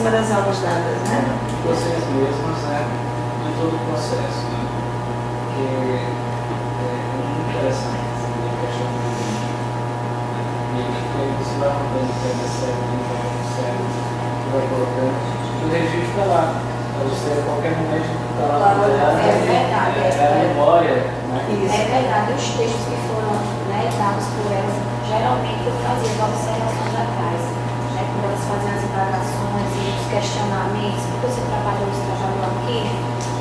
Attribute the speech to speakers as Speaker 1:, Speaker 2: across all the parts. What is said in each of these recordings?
Speaker 1: cima das aulas dadas, né?
Speaker 2: Vocês mesmos, né, em todo o processo, né? Porque é muito interessante a questão do vídeo. E aí você vai rodando o sério, você vai colocando, e o registro está lá. Para você, a qualquer momento, está lá no
Speaker 3: verdade.
Speaker 2: a memória, né?
Speaker 3: É verdade, os textos que foram, né, dados por elas, geralmente eu fazia as observações atrás, né, quando elas faziam as indagações e os questionamentos, porque você trabalhou aqui,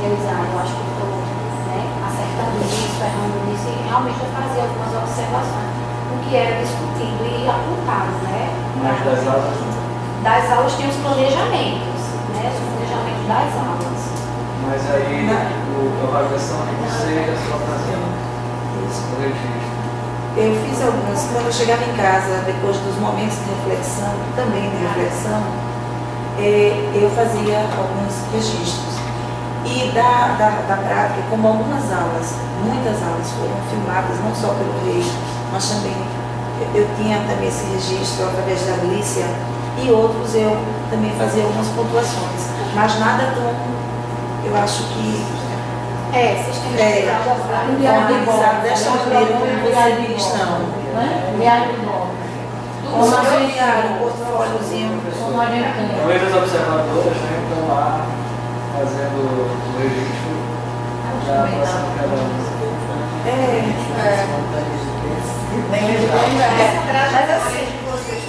Speaker 3: eu acho que estou, né, acertando nisso, errando nisso, e realmente eu fazia algumas observações, o que era discutido e apontado, né?
Speaker 2: Mas das aulas não.
Speaker 3: Das aulas tem os planejamentos, né, os planejamentos das aulas.
Speaker 2: Mas aí a avaliação tem que ser só fazendo o registro.
Speaker 1: Eu fiz algumas, quando eu chegava em casa, depois dos momentos de reflexão, também de reflexão, eu fazia alguns registros. E da prática, como algumas aulas, muitas aulas foram filmadas, não só pelo rei, mas também eu tinha também esse registro através da Glícia, e outros eu também fazia algumas pontuações, mas nada tão, eu acho que
Speaker 3: Vocês têm que
Speaker 1: organizado desta maneira como você diz, não.
Speaker 4: Diário de bordo.
Speaker 1: Como eu diário, um portfóliozinho.
Speaker 2: Talvez as observadoras, né, estão lá fazendo o registro já passando cada um.
Speaker 5: Mas assim, vocês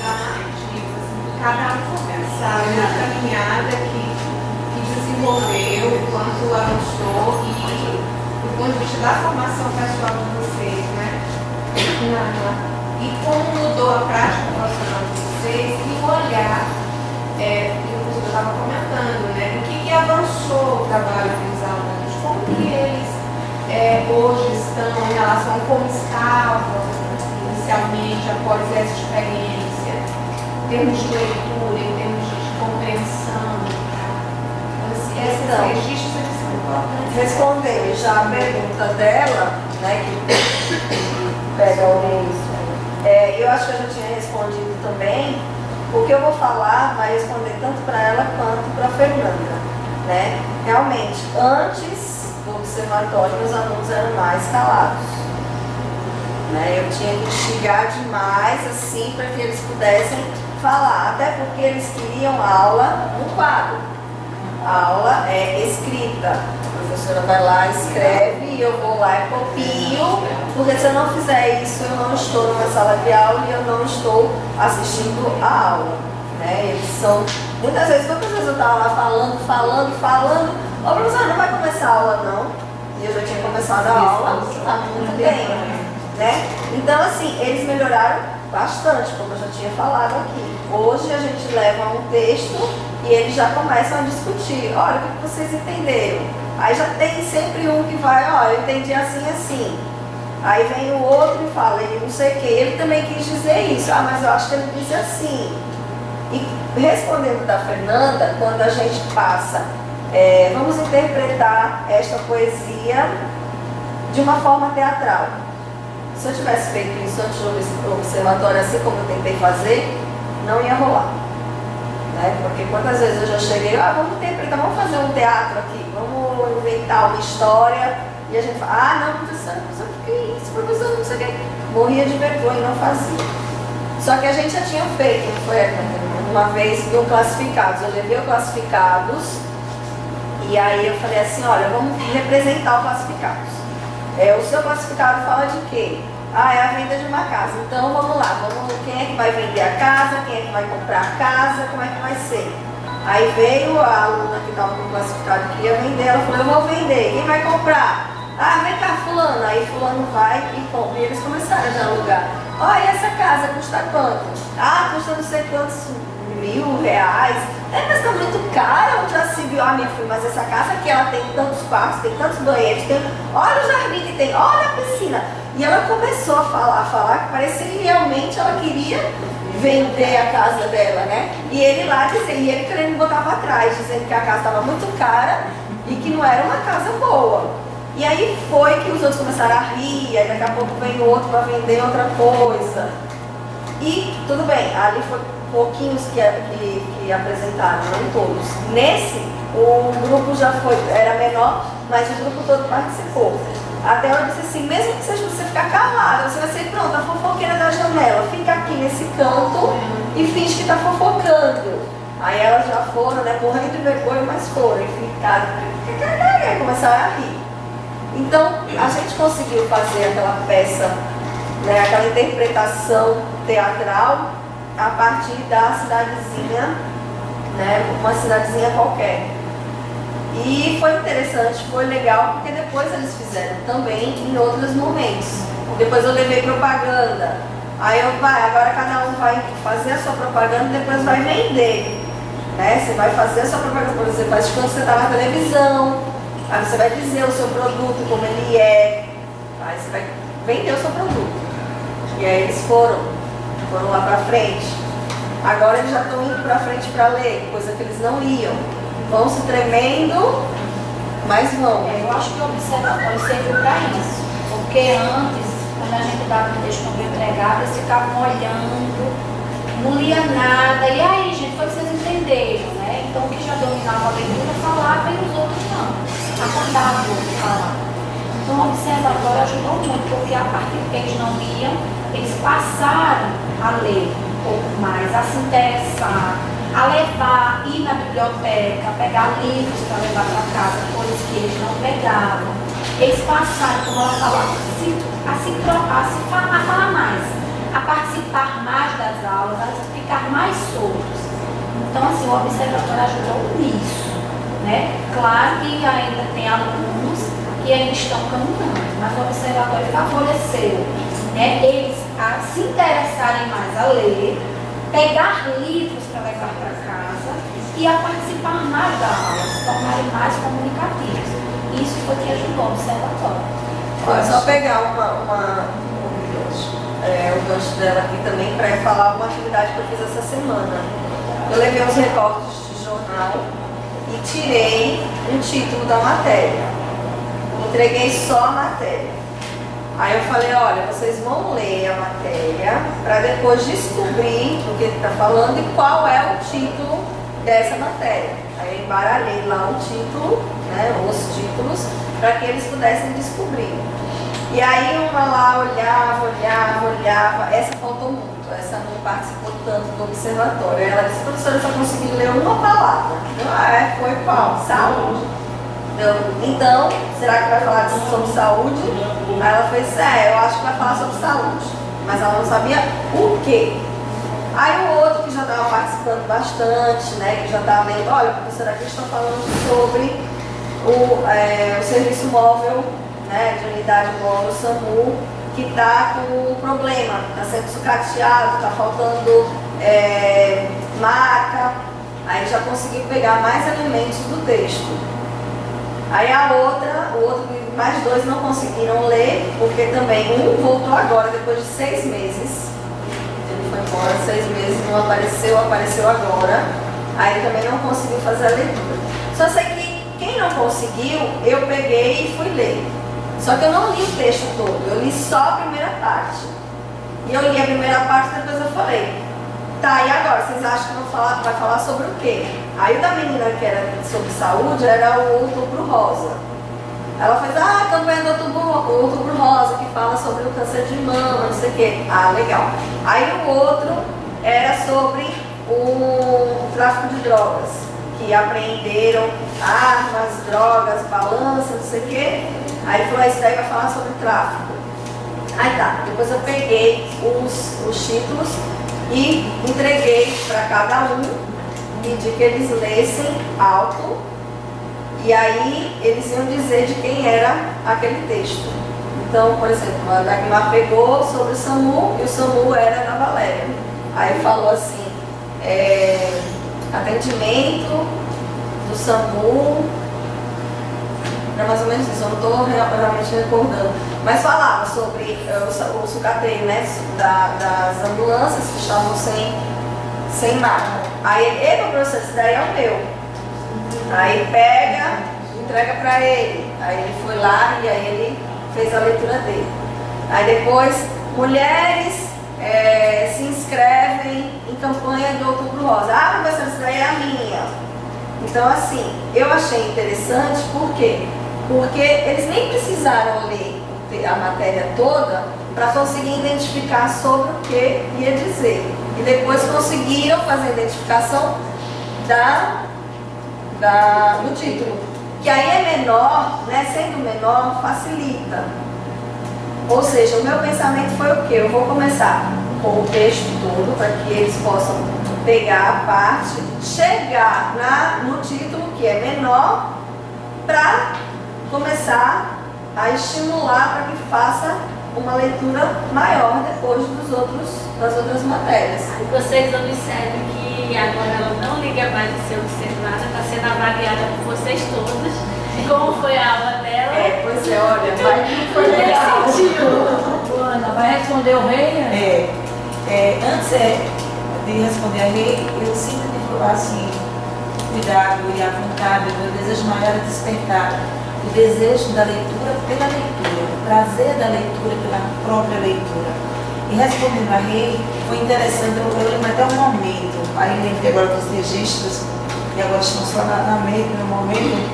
Speaker 5: cada um começar uma caminhada que desenvolveu, o quanto avançou e do ponto de vista da formação pessoal de vocês, né? E como mudou a prática profissional de vocês e o olhar, eu estava comentando, né? O que avançou o trabalho dos alunos, como que eles hoje estão em relação a como estavam inicialmente após essa experiência, em termos de leitura, em termos de compreensão. Esses registros são importantes.
Speaker 4: Respondendo já a pergunta dela, né, que pega o início, eu acho que eu já tinha respondido também. O que eu vou falar vai responder tanto para ela quanto para a Fernanda, né? Realmente, antes do observatório, meus alunos eram mais calados, né? Eu tinha que instigar demais, assim, para que eles pudessem falar, até porque eles queriam aula no quadro. A aula é escrita. A professora vai lá, escreve, e eu vou lá e copio, porque se eu não fizer isso, eu não estou numa sala de aula e eu não estou assistindo a aula, né? Eles são, muitas vezes eu estava lá falando, ô professora, não vai começar a aula não, e eu já tinha começado a aula há muito tempo, né? Então assim, eles melhoraram bastante, como eu já tinha falado aqui. Hoje a gente leva um texto e eles já começam a discutir, olha, o que vocês entenderam? Aí já tem sempre um que vai, ó, eu entendi assim, assim. Aí vem o outro e fala, ele não sei o que, ele também quis dizer isso, mas eu acho que ele disse assim. E respondendo da Fernanda, quando a gente passa, vamos interpretar esta poesia de uma forma teatral. Se eu tivesse feito isso antes do observatório, assim como eu tentei fazer, não ia rolar. Né? Porque quantas vezes eu já cheguei, vamos interpretar, vamos fazer um teatro aqui, vamos inventar uma história, e a gente fala, não, professor, o que é isso, professor, não sei o que. Morria de vergonha e não fazia. Só que a gente já tinha feito, não foi uma vez do classificados, eu levei o classificados, e aí eu falei assim, olha, vamos representar o classificados. O seu classificado fala de quê? É a venda de uma casa. Então vamos lá, quem é que vai vender a casa, quem é que vai comprar a casa, como é que vai ser? Aí veio a aluna que estava no classificado que ia vender, ela falou, eu vou vender, quem vai comprar? Vem cá fulano, aí fulano vai e compra. E eles começaram a alugar. E essa casa custa quanto? Custa não sei quantos R$1.000. Mas tá muito cara, onde já se viu, minha filha, mas essa casa aqui, ela tem tantos quartos, tem tantos banheiros, olha o jardim que tem, olha a piscina. E ela começou a falar, que parecia que realmente ela queria vender a casa dela, né? E ele lá dizendo, e ele querendo botar para trás, dizendo que a casa estava muito cara e que não era uma casa boa. E aí foi que os outros começaram a rir, aí daqui a pouco vem outro para vender outra coisa. E tudo bem, ali foi pouquinhos que apresentaram, não todos. Nesse, o grupo já era menor, mas o grupo todo participou. Até eu disse assim, mesmo que seja você ficar calado, você vai ser pronto, a fofoqueira da janela, fica aqui nesse canto e finge que está fofocando. Aí elas já foram, né, morrendo de vergonha, mas foram, e ficaram, começaram a rir. Então, a gente conseguiu fazer aquela peça, né, aquela interpretação teatral a partir da cidadezinha, né, uma cidadezinha qualquer. E foi interessante, foi legal, porque depois eles fizeram também em outros momentos. Depois eu levei propaganda. Aí agora cada um vai fazer a sua propaganda e depois vai vender. Né? Você vai fazer a sua propaganda, por exemplo, faz quando você está na televisão, aí você vai dizer o seu produto, como ele é, aí você vai vender o seu produto. E aí eles foram lá pra frente. Agora eles já estão indo pra frente para ler, coisa que eles não iam. Vão se tremendo, mas vão.
Speaker 3: Eu acho que o observatório serviu para isso, porque antes, quando a gente dava um texto como entregava, eles ficavam olhando, não lia nada, e aí, gente, foi que vocês entenderam, né? Então, o que já dominava a leitura falava e os outros não, acordavam de falar. Então, o observatório ajudou muito, porque a partir que eles não liam, eles passaram a ler um pouco mais, a se interessar, a levar, ir na biblioteca, pegar livros para levar para casa, coisas que eles não pegavam. Eles passaram, como ela falava, a falar mais, a participar mais das aulas, a ficar mais soltos. Então, assim, o observatório ajudou nisso, né? Claro que ainda tem alunos que ainda estão caminhando, mas o observatório favoreceu, né, eles a se interessarem mais a ler, pegar livros para levar para casa e a participar mais da aula, se tornarem mais comunicativos. Isso foi que ajudou o observatório.
Speaker 4: Olha, só pegar o gancho dela aqui também para falar uma atividade que eu fiz essa semana. Eu levei uns recortes de jornal e tirei um título da matéria. Entreguei só a matéria. Aí eu falei, olha, vocês vão ler a matéria para depois descobrir o que ele está falando e qual é o título dessa matéria. Aí eu embaralhei lá o título, né, os títulos, para que eles pudessem descobrir. E aí uma lá olhava, essa faltou muito, essa não participou tanto do observatório. Ela disse, professora, eu só consegui ler uma palavra. Foi qual? Saúde. Então, será que vai falar sobre saúde? Aí ela fez, eu acho que vai falar sobre saúde. Mas ela não sabia o quê. Aí o outro que já estava participando bastante, né, que já estava lendo, olha, professora, aqui estão falando sobre o serviço móvel, né, de unidade móvel SAMU, que está com problema, está sendo sucateado, está faltando maca. Aí já conseguiu pegar mais elementos do texto. Aí mais dois não conseguiram ler, porque também um voltou agora, depois de 6 meses. Ele foi embora 6 meses, não apareceu agora. Aí ele também não conseguiu fazer a leitura. Só sei que quem não conseguiu, eu peguei e fui ler. Só que eu não li o texto todo, eu li só a primeira parte. E eu li a primeira parte e depois eu falei, tá, e agora? Vocês acham que vai falar sobre o quê? Aí o da menina que era sobre saúde era o Outubro Rosa. Ela fez, a campanha do Outubro Rosa, que fala sobre o câncer de mama, não sei o quê. Ah, legal. Aí o outro era sobre o tráfico de drogas, que apreenderam armas, drogas, balança, não sei o quê. Aí ele falou, esse daí vai falar sobre tráfico. Aí tá, depois eu peguei os títulos e entreguei para cada um, pedi que eles lessem alto, e aí eles iam dizer de quem era aquele texto. Então, por exemplo, a Dagmar pegou sobre o SAMU, e o SAMU era da Valéria. Aí falou assim, atendimento do SAMU, era mais ou menos isso, eu não estou realmente recordando. Mas falava sobre o sucateio, né, das ambulâncias que estavam sem maca. Aí ele, professor, esse daí é o meu. Aí pega, entrega para ele. Aí ele foi lá e aí ele fez a leitura dele. Aí depois, mulheres se inscrevem em campanha do Outubro Rosa. Ah, professora, essa daí é a minha. Então, assim, eu achei interessante, por quê? Porque eles nem precisaram ler a matéria toda para conseguir identificar sobre o que ia dizer. E depois conseguiram fazer a identificação do título. Que aí é menor, né? Sendo menor, facilita. Ou seja, o meu pensamento foi o quê? Eu vou começar com o texto todo, para que eles possam pegar a parte, chegar no título, que é menor, para começar a estimular para que faça uma leitura maior depois das outras matérias.
Speaker 6: E vocês observam que agora ela não liga mais de ser observada, está sendo avaliada por vocês todos. Como foi a aula dela?
Speaker 4: Pois é, olha, vai que foi legal.
Speaker 7: Ana, vai responder o rei?
Speaker 1: Antes de responder a Rei, eu sempre tive assim, cuidado e a vontade, o meu desejo maior é despertar o desejo da leitura pela leitura, o prazer da leitura pela própria leitura. E respondendo a Rei, foi interessante, eu lembro até um momento, aí lembrei agora dos registros, e agora estamos só na mente, no momento,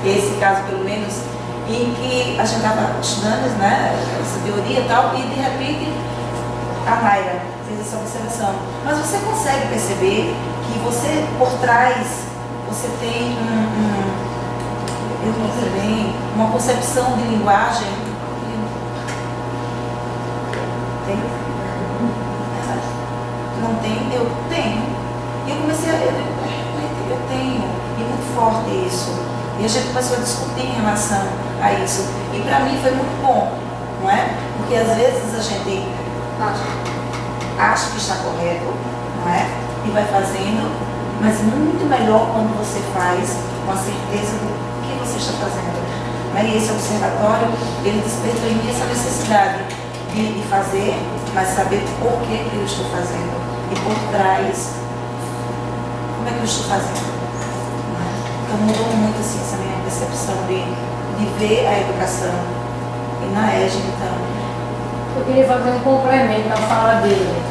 Speaker 1: esse caso pelo menos, em que a gente estava estudando, né, essa teoria e tal, e de repente a Mayra fez essa observação. Mas você consegue perceber que você, por trás, você tem eu não sei bem, uma concepção de linguagem. Tem? Não tem? Eu tenho. E eu comecei eu tenho. E muito forte isso. E a gente começou a discutir em relação a isso. E para mim foi muito bom, não é? Porque às vezes a gente acha que está correto, não é? E vai fazendo, mas muito melhor quando você faz com a certeza do que você está fazendo. E esse observatório, ele despertou em mim essa necessidade de fazer, mas saber por que eu estou fazendo. E por trás, como é que eu estou fazendo. Então mudou muito assim, essa minha percepção de ver a educação. E na EJA, então.
Speaker 7: Eu queria fazer um complemento à fala dele.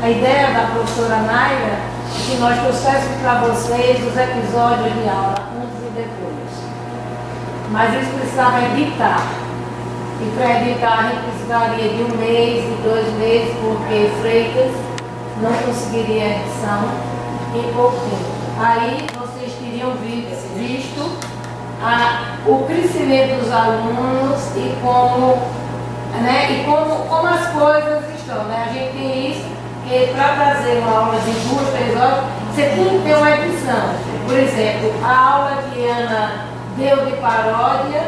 Speaker 7: A ideia da professora Naira é que nós trouxéssemos para vocês os episódios de aula, antes e depois. Mas isso precisava editar. E para editar a gente precisaria de 1 mês, de 2 meses, porque Freitas não conseguiria a edição em pouco tempo. Aí vocês teriam visto o crescimento dos alunos e como, né, e como as coisas estão. Né? A gente tem isso, que para trazer uma aula de 2, 3 horas, você tem que ter uma edição. Por exemplo, a aula que Ana deu de paródia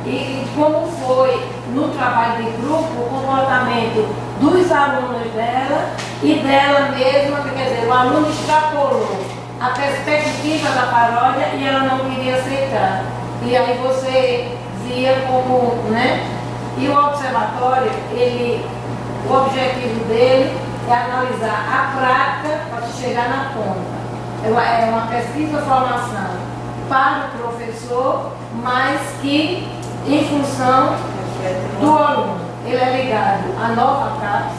Speaker 7: e como foi no trabalho de grupo o comportamento dos alunos dela e dela mesma, quer dizer, o aluno extrapolou a perspectiva da paródia e ela não queria aceitar. E aí você via como, né? E o observatório, o objetivo dele é analisar a prática para se chegar na ponta. É uma pesquisa-formação para o professor, mas que em função do aluno. Ele é ligado à nova CAPES.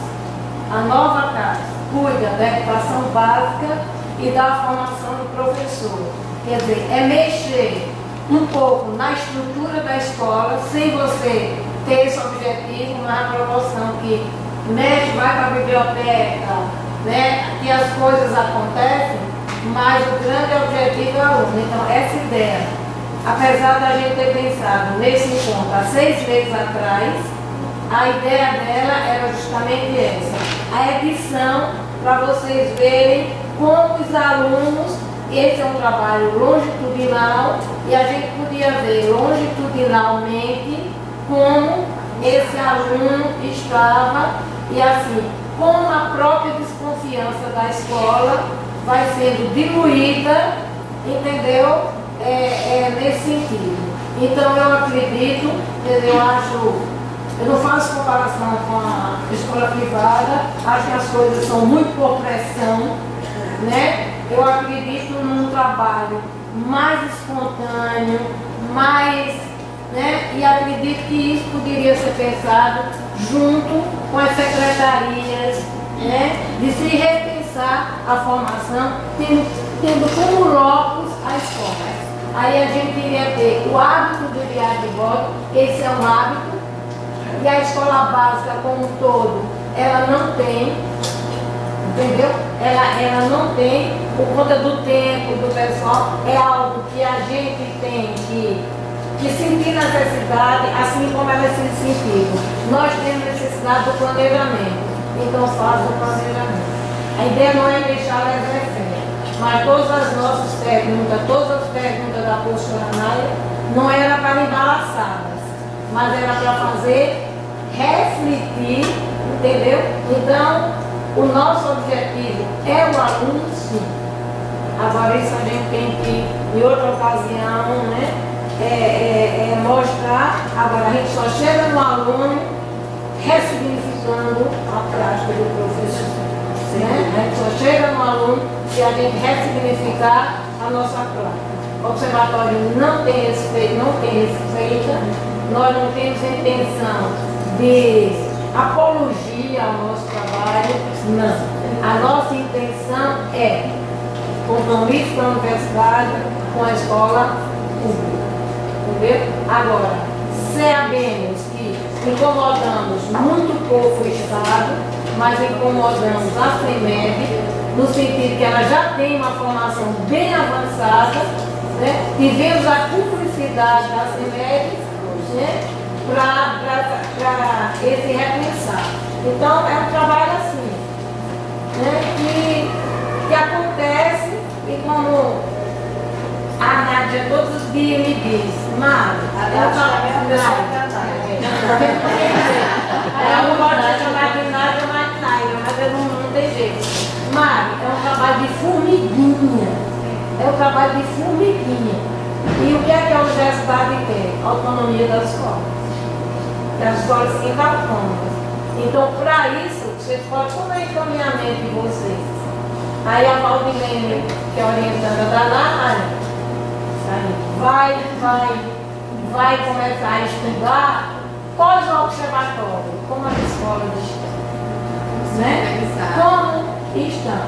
Speaker 7: A nova CAPES cuida da educação básica e da formação do professor. Quer dizer, é mexer um pouco na estrutura da escola, sem você ter esse objetivo, na proporção que mexe, vai para a biblioteca, né, que as coisas acontecem, mas o grande objetivo é o aluno. Então, essa ideia, apesar da gente ter pensado nesse encontro há 6 meses atrás, a ideia dela era justamente essa, a edição, para vocês verem como os alunos, esse é um trabalho longitudinal, e a gente podia ver longitudinalmente como esse aluno estava, e assim, como a própria desconfiança da escola vai sendo diluída, entendeu? Nesse sentido. Então eu acredito, eu não faço comparação com a escola privada, acho que as coisas são muito por pressão, né? Eu acredito num trabalho mais espontâneo, mais, né? E acredito que isso poderia ser pensado junto com as secretarias, né? De se repensar repensar a formação, tendo como locus a escola. Aí a gente iria ter o hábito de viagem de voto, esse é um hábito, e a escola básica como um todo, ela não tem, entendeu? Ela não tem, por conta do tempo, do pessoal, é algo que a gente tem que sentir necessidade, assim como elas se sentiram. Nós temos necessidade do planejamento, então faça o planejamento. A ideia não é deixar elas refém, mas todas as nossas perguntas, todas as perguntas da professora Nália, não era para embaraçá-las, mas era para fazer refletir, entendeu? Então, o nosso objetivo é o aluno, sim. Agora isso a gente tem que, em outra ocasião, né, mostrar. Agora a gente só chega no aluno ressignificando a prática do professor. Né? A gente só chega no aluno se a gente ressignificar a nossa prática. O observatório não tem receita, nós não temos a intenção de apologia ao nosso trabalho, não. A nossa intenção é compromisso com a universidade, com a escola pública. Entendeu? Agora, sabemos que incomodamos muito pouco o Estado, mas incomodamos a FEMED, no sentido que ela já tem uma formação bem avançada, né? Tivemos a cumplicidade da FEMED, né? Para esse repensar. Então, é um trabalho assim, né? que acontece e como a Nádia todos os dias me diz, Mário, eu não gosto de chamar de Nádia, mas eu não tem jeito. Mário, é um trabalho de formiguinha. É um trabalho de formiguinha. E o que é que a universidade tem? Autonomia das escolas. As escolas se sintam autônomas. Então, para isso, vocês podem tomar encaminhamento de vocês. Aí a Valdilene, que é orientanda da Nádia, vai começar a estudar pós-observatório, como as escolas estão. Né? Como estão.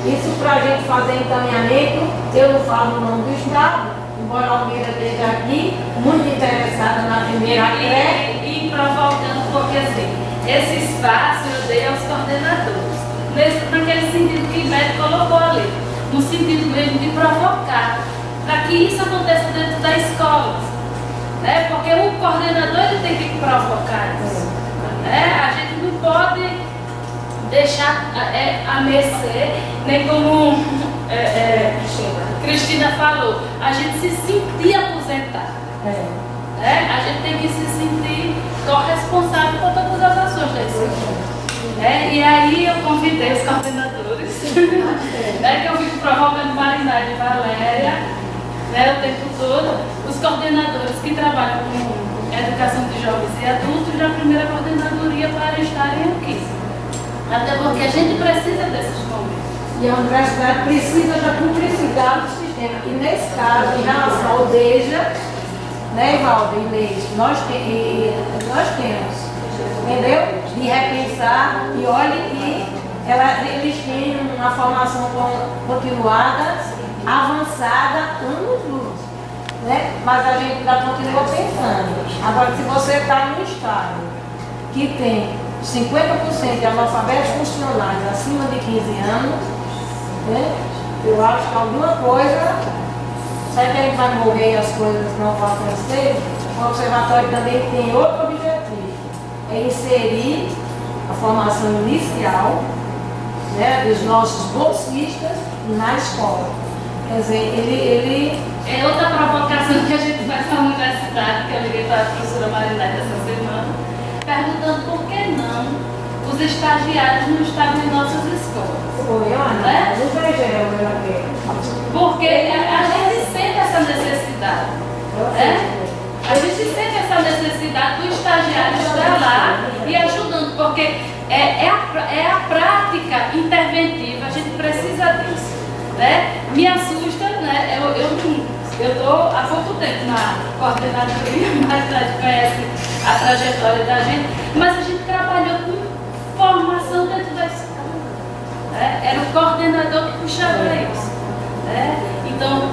Speaker 7: Isso para a gente fazer encaminhamento, eu não falo o nome do Estado, embora a Almeida esteja aqui, muito interessada na primeira creche.
Speaker 6: E provocando, porque assim, esse espaço eu dei aos coordenadores, naquele sentido que o Beto colocou ali, no sentido mesmo de provocar, para que isso aconteça dentro da escola. Né? Porque o coordenador ele tem que provocar isso. Né? A gente não pode deixar a mercê, nem como Cristina falou, a gente se sentir aposentado. Né? A gente tem que se sentir corresponsável por todas as ações da escola. E aí eu convidei os coordenadores, que eu fico provocando Marinária e Valéria, o tempo todo, os coordenadores que trabalham com educação de jovens e adultos da primeira coordenadoria para estarem aqui. Até porque a gente precisa desses momentos.
Speaker 7: E a universidade precisa da cumplicidade do sistema. E nesse caso, em relação ao DEJA, né, Valdo e Leite, nós temos, entendeu? De repensar, e olhe que eles têm uma formação continuada, avançada, anos-luz, né? Mas a gente ainda continua pensando. Agora, se você está num estado que tem 50% de analfabetos funcionais acima de 15 anos, né? Eu acho que alguma coisa, será que a gente vai morrer e as coisas não vão acontecer? O observatório também tem outro objetivo, é inserir a formação inicial, né, dos nossos bolsistas na escola. Quer dizer, ele
Speaker 6: é outra provocação que a gente faz na universidade, que eu liguei para a professora Marinete essa semana, perguntando por que não os estagiários não estavam em nossas escolas. Né? Porque a gente sente essa necessidade. A gente sente essa necessidade do estagiário estar lá e ajudando, porque é a prática interventiva, a gente precisa disso. Né? Me assusta, né? Eu estou há pouco tempo na coordenadoria, mas a gente conhece a trajetória da gente, mas a gente trabalhou com formação dentro da escola. Era o coordenador que puxava isso. Né? Então,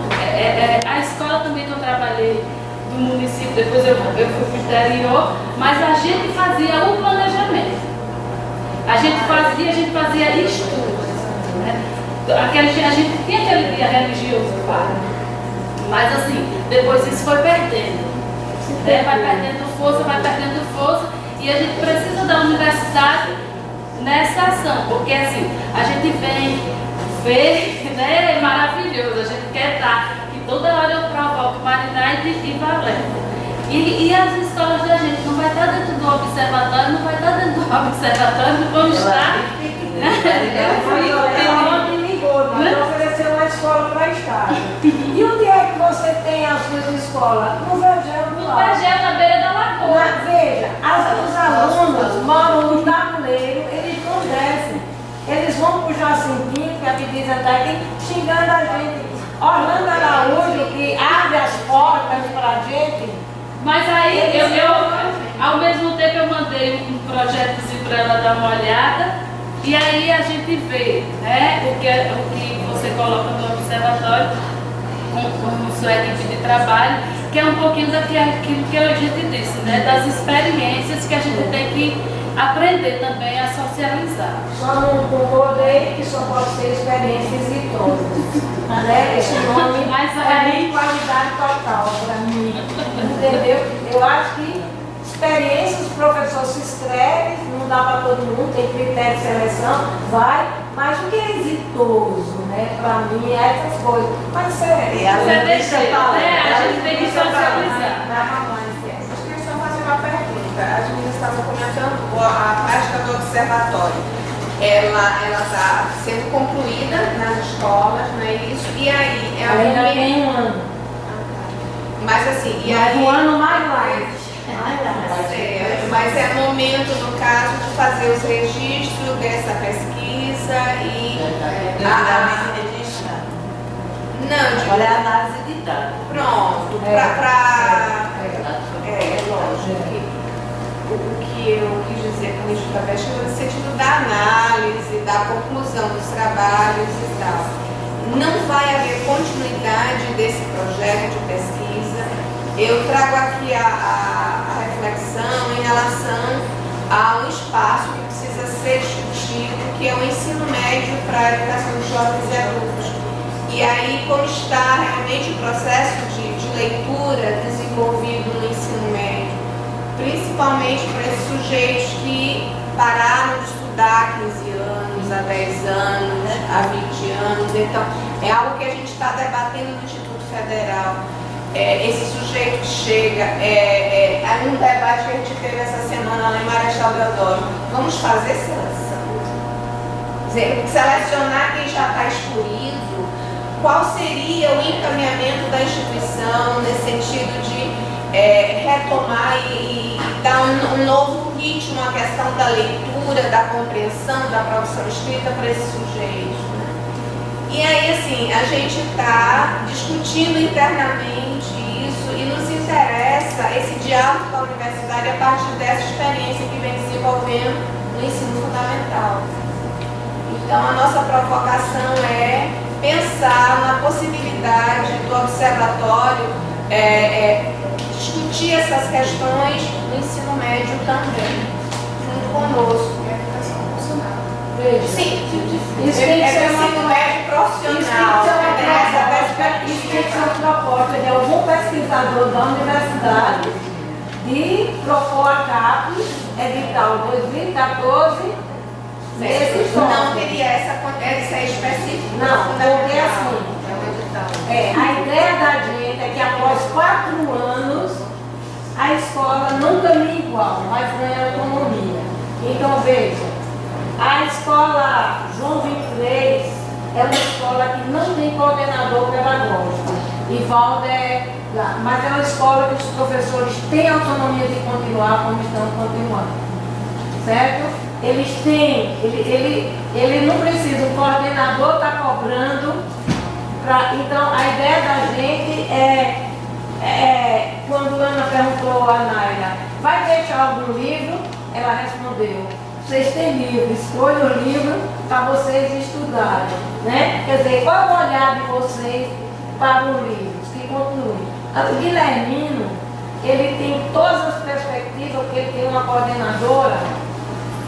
Speaker 6: a escola também que eu trabalhei do município, depois eu fui para o interior, mas a gente fazia o planejamento. A gente fazia estudos. Né? A gente tinha aquele dia religioso, claro. Mas assim, depois isso foi perdendo. Vai perdendo força, e a gente precisa da universidade nessa ação, porque assim, a gente vem ver, né, é maravilhoso, a gente quer estar, e toda hora eu provoco Mariná e Valéria. E as escolas da gente não vai estar dentro do observatório, não vai estar dentro do observatório, não vão estar.
Speaker 7: Não ofereceu uma escola para estar. E onde é que você tem as suas escolas? No Vergel do lado.
Speaker 6: No Vergel, na beira da lagoa.
Speaker 7: Veja, os alunos moram no tabuleiro, eles não descem. Eles vão para o Jacintinho, que a Pedisa está aqui, xingando a gente. Orlando Araújo, que abre as portas para a gente.
Speaker 6: Mas aí, ao mesmo tempo, eu mandei um projetozinho para ela dar uma olhada. E aí a gente vê, né, o que você coloca no observatório com sua equipe de trabalho, que é um pouquinho daquilo que a gente disse, né, das experiências que a gente tem que aprender também a socializar.
Speaker 7: Só não concordei que só pode ser experiências exitosas. Né? Esse nome é qualidade total para mim. Entendeu? Eu acho que experiências, o professor se inscreve, não dá para todo mundo, tem critério de seleção, vai, mas o que é exitoso, né? Para mim é essas coisas. Mas
Speaker 6: a gente tem que socializar.
Speaker 5: Deixa eu fazer uma pergunta. A gente estava comentando a prática do observatório. Ela está sendo concluída nas escolas, não é isso? E aí?
Speaker 7: Ainda tem um ano.
Speaker 5: Mas assim, e
Speaker 7: aí?
Speaker 5: Um
Speaker 7: ano mais light.
Speaker 5: Mas é momento, no caso, de fazer os registros dessa pesquisa e
Speaker 1: olha a análise de dados.
Speaker 5: Pronto, lógico. O que eu quis dizer com isso da pesquisa, no sentido da análise, da conclusão dos trabalhos e tal. Não vai haver continuidade desse projeto de pesquisa. Eu trago aqui a reflexão em relação a um espaço que precisa ser discutido, que é o ensino médio para a educação de jovens e adultos. E aí, como está realmente o processo de leitura desenvolvido no ensino médio, principalmente para esses sujeitos que pararam de estudar há 15 anos, há 10 anos, há 20 anos. Então, é algo que a gente está debatendo no Instituto Federal. Esse sujeito que chega, é um debate que a gente teve essa semana lá em Marechal Deodoro. Vamos fazer seleção. Quer dizer, selecionar quem já está excluído. Qual seria o encaminhamento da instituição nesse sentido de retomar e dar um novo ritmo à questão da leitura, da compreensão, da produção escrita para esses sujeitos? E aí, assim, a gente está discutindo internamente isso e nos interessa esse diálogo com a universidade a partir dessa experiência que vem desenvolvendo no ensino fundamental. Então, a nossa provocação é pensar na possibilidade do observatório discutir essas questões no ensino médio também, junto conosco. Sim,
Speaker 7: isso tem que ser
Speaker 5: ensino médio profissional.
Speaker 7: Isso tem que ser uma proposta de algum pesquisador da universidade de propor a CAP, edital 2014, nesse solo.
Speaker 5: Não teria essa específica.
Speaker 7: Não, porque assim, a ideia da gente é que após 4 anos a escola não caminha igual, mas ganha autonomia. Então veja, a escola João 23 é uma escola que não tem coordenador pedagógico. Ivaldo lá, mas é uma escola que os professores têm autonomia de continuar como estão continuando. Certo? Eles têm, ele não precisa, o coordenador está cobrando. Então a ideia da gente quando a Ana perguntou a Naira, vai deixar algum livro? Ela respondeu, vocês têm livro, escolha o livro para vocês estudarem, né? Quer dizer, qual é o olhar de vocês para os livros que concluem? O Guilhermino, ele tem todas as perspectivas, porque ele tem uma coordenadora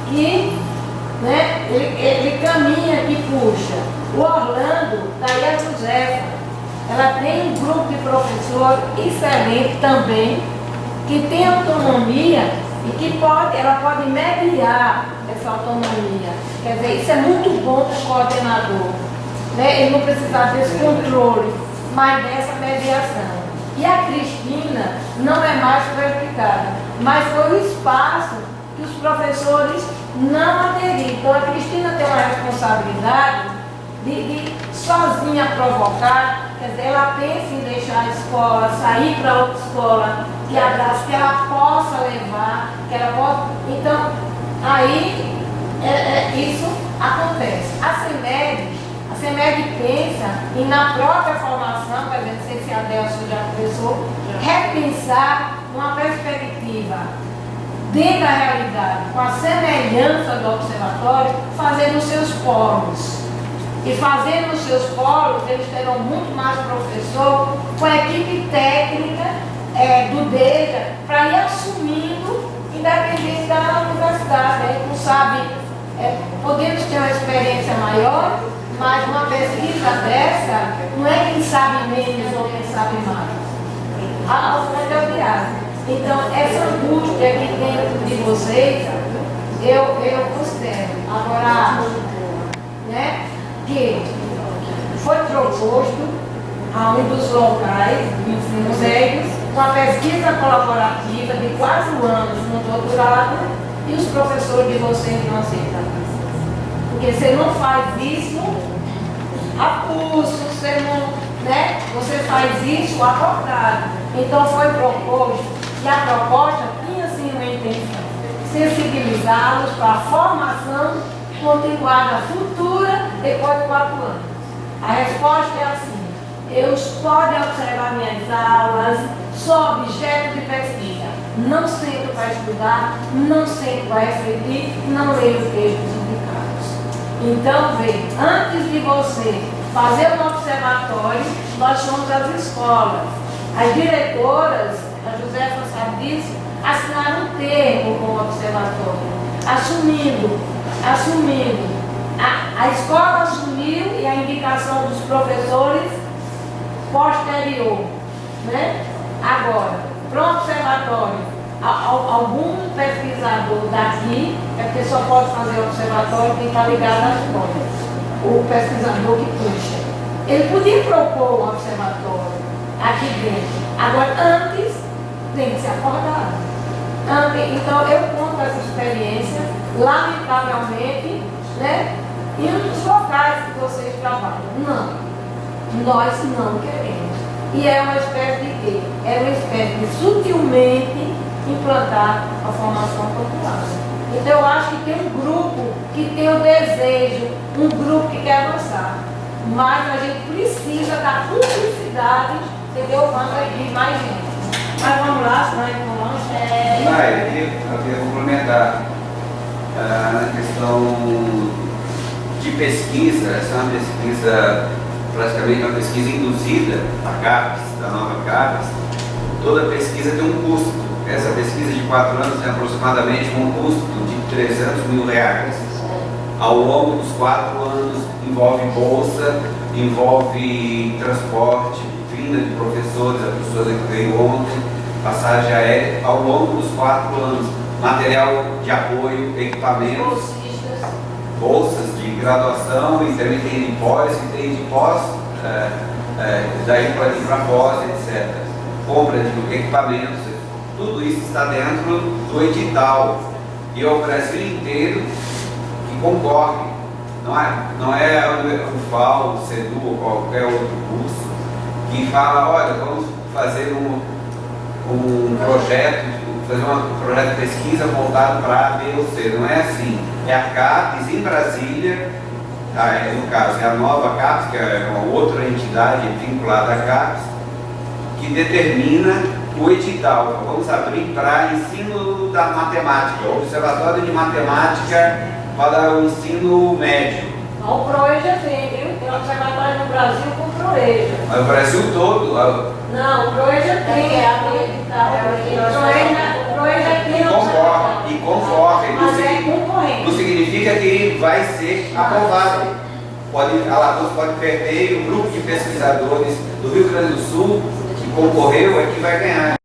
Speaker 7: que, né, ele caminha, que puxa. O Orlando, daí a Josefa, ela tem um grupo de professores excelente também, que tem autonomia e que ela pode mediar essa autonomia. Quer dizer, isso é muito bom para o coordenador, né? Ele não precisa desse controle, mas dessa mediação. E a Cristina não é mais qualificada, mas foi o espaço que os professores não aderiram. Então a Cristina tem uma responsabilidade de sozinha provocar, quer dizer, ela pensa em deixar a escola, sair para outra escola, que ela possa levar, que ela possa. Então, aí isso acontece. A CEMED pensa e na própria formação, por exemplo, não sei se a Delcio já começou, repensar uma perspectiva dentro da realidade, com a semelhança do observatório, fazendo os seus polos. E fazendo os seus polos, eles terão muito mais professor com a equipe técnica do DEJA para ir assumindo, independente da universidade. A gente não sabe, podemos ter uma experiência maior, mas uma pesquisa dessa não é quem sabe menos ou quem sabe mais. A fonte é o diário. Então, essa angústia que tem de vocês, eu considero. Agora, né? Que foi proposto a um dos locais de ensino médio uma pesquisa colaborativa de 4 anos no doutorado e os professores de vocês não aceitaram. Porque você não faz isso a curso, você não, né? Você faz isso a contrário. Então foi proposto, e a proposta tinha sim uma intenção, sensibilizá-los para a formação continuada futura depois de 4 anos. A resposta é assim: eles podem observar minhas aulas, sou objeto de pesquisa, não sento para estudar, não sento para refletir, não leio textos indicados. Então, veja, antes de você fazer um observatório, nós somos as escolas. As diretoras, a Josefa sabe disso, assinaram um termo com o observatório, assumindo. A escola assumiu e a indicação dos professores posterior, né? Agora, para o observatório, algum pesquisador daqui, é porque só pode fazer observatório quem está ligado à escola, o pesquisador que puxa. Ele podia propor um observatório aqui dentro. Agora, antes, tem que ser acordado. Então, eu conto essa experiência, lamentavelmente, né? E nos locais que vocês trabalham. Não. Nós não queremos. E é uma espécie de quê? É uma espécie de sutilmente implantar a formação popular. Então, eu acho que tem um grupo que tem o desejo, um grupo que quer avançar. Mas a gente precisa da cumplicidade, entendeu? De mais gente. Mas vamos lá, senão a gente não lança.
Speaker 8: Eu queria complementar na questão de pesquisa. Essa é uma pesquisa, praticamente uma pesquisa induzida, a CAPES, da nova CAPES. Toda pesquisa tem um custo. Essa pesquisa de 4 anos tem aproximadamente um custo de R$300 mil. Ao longo dos 4 anos envolve bolsa, envolve transporte, vinda de professores, a pessoa que veio ontem, passagem aérea, ao longo dos 4 anos, material de apoio, equipamentos, bolsas de graduação, e também tem de pós, e tem de pós, daí pode ir para pós, etc. Compra de equipamentos, tudo isso está dentro do edital. E é o Brasil inteiro que concorre. Não é o FAO, o CEDU ou qualquer outro curso que fala, olha, vamos fazer um projeto, de pesquisa voltado para A, B ou C. Não é assim. É a CAPES em Brasília, no caso é a nova CAPES, que é uma outra entidade vinculada à CAPES, que determina o edital. Vamos abrir para ensino da matemática, Observatório de Matemática para o ensino médio.
Speaker 7: O Proeja tem, viu? Tem um observatório no Brasil com Proeja.
Speaker 8: Mas o Brasil todo,
Speaker 7: Não, o Proeja tem. O Proeja tem
Speaker 8: e concorre.
Speaker 7: Mas é concorrente.
Speaker 8: Não significa que vai ser aprovado. Alagoas pode perder e o grupo de pesquisadores do Rio Grande do Sul que concorreu é que vai ganhar.